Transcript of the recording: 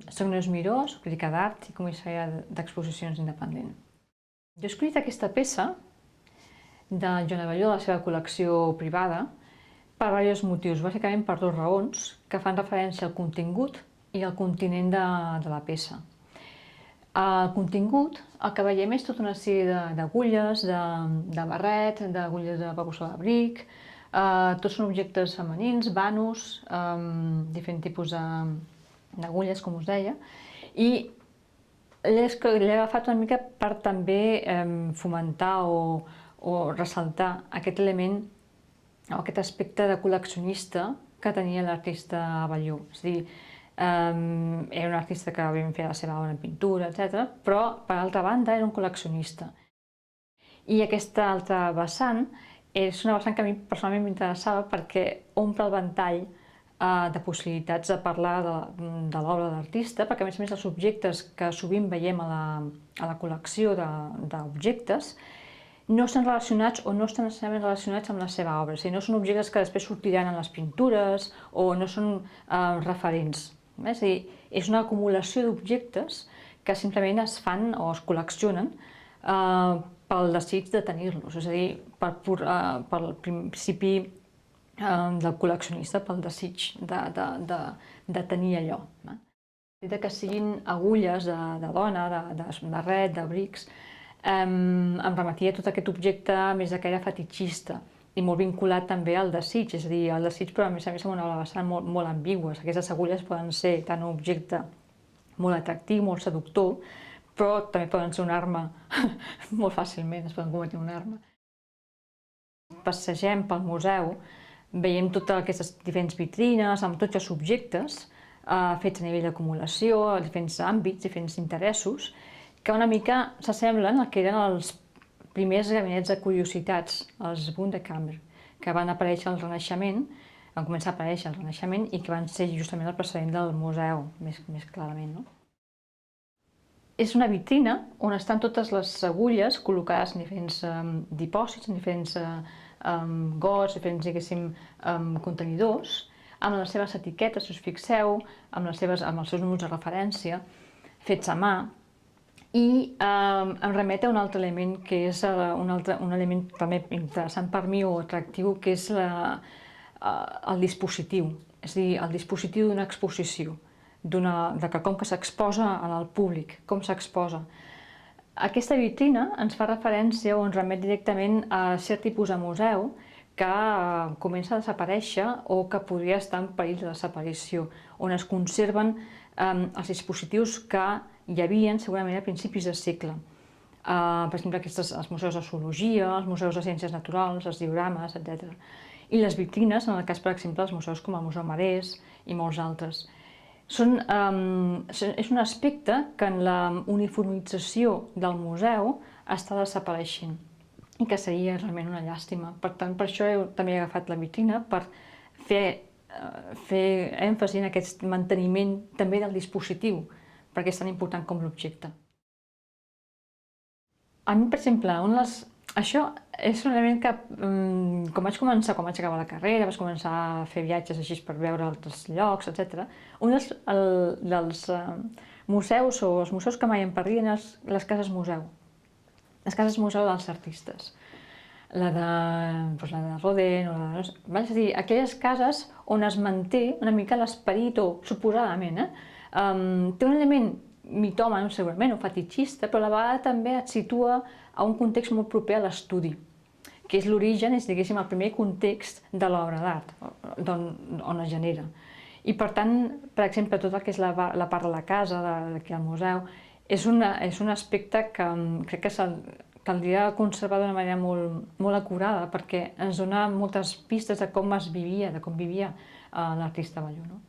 Soc Neus Miró, soc crítica d'art i comissària d'exposicions independent. Jo he escollit aquesta peça de Joan Abelló, de la seva col·lecció privada, per diversos motius, bàsicament per dues raons que fan referència al contingut i al continent de la peça. El contingut, el que veiem és tota una sèrie d'agulles, de barret, d'agulles de babussó d'abric, tots són objectes femenins, vanos, diferents tipus d'agulles, com us deia, i l'he agafat una mica per també fomentar o ressaltar aquest element o aquest aspecte de col·leccionista que tenia l'artista Abelló. És a dir, era un artista que havia fet la seva obra en pintura, etc., però, per altra banda, era un col·leccionista. I aquesta altra vessant és una vessant que a mi personalment m'interessava perquè omple el ventall de possibilitats de parlar de l'obra de l'artista, perquè a més els objectes que sovint veiem a la col·lecció d'objectes no estan relacionats o no estan necessàriament relacionats amb la seva obra, és a dir, no són objectes que després sortiran en les pintures o no són referents. És a dir, és una acumulació d'objectes que simplement es fan o es col·leccionen pel desig de tenir-los, és a dir, pel principi del col·leccionista, pel desig de tenir allò. El fet que siguin agulles de dona, de barret, de brics, em remetia a tot aquest objecte més de caire fetitxista i molt vinculat també al desig, és a dir, el desig però a més amb una vessant molt ambigües. Aquestes agulles poden ser tant un objecte molt atractiu, molt seductor, però també poden ser una arma molt fàcilment, es poden convertir en una arma. Passegem pel museu, veiem totes aquestes diferents vitrines amb tots els objectes fets a nivell d'acumulació, diferents àmbits, diferents interessos, que una mica s'assemblen al que eren els primers gabinets de curiositats, els Wunderkammer, que van aparèixer al Renaixement, van començar a aparèixer al Renaixement i que van ser justament el precedent del museu, més clarament. És una vitrina on estan totes les agulles col·locades en diferents dipòsits, en diferents gots, diferents, diguéssim, contenidors, amb les seves etiquetes, si us fixeu, amb els seus números de referència, fets a mà, i em remet a un altre element que és un element també interessant per mi o atractiu, que és el dispositiu, és a dir, el dispositiu d'una exposició, de quelcom que s'exposa al públic, com s'exposa. Aquesta vitrina ens fa referència o ens remet directament a cert tipus de museu que comença a desaparèixer o que podria estar en perill de desaparició, on es conserven els dispositius que hi havia segurament a principis de segle. Per exemple, els museus de zoologia, els museus de ciències naturals, els diorames, etc. I les vitrines, en el cas, per exemple, dels museus com el Museu Marès i molts altres. És un aspecte que en la uniformització del museu està desapareixent i que seria realment una llàstima. Per tant, per això també he agafat la vitrina, per fer èmfasi en aquest manteniment també del dispositiu, perquè és tan important com l'objecte. A mi, per exemple, això és un element que, quan vaig acabar la carrera, vaig començar a fer viatges així per veure altres llocs, etc., un dels museus o els museus que mai em perdien eren les cases museu. Les cases museu dels artistes. La de Rodin, és a dir, aquelles cases on es manté una mica l'esperit, o suposadament, té un element mitòman segurament, o fetitxista, però a la vegada també et situa a un context molt proper a l'estudi, que és l'origen, és, diguéssim, el primer context de l'obra d'art, on es genera. I per tant, per exemple, tot el que és la part de la casa, d'aquí al museu, és un aspecte que crec que caldria conservar d'una manera molt acurada, perquè ens dona moltes pistes de com es vivia, de com vivia l'artista Abelló.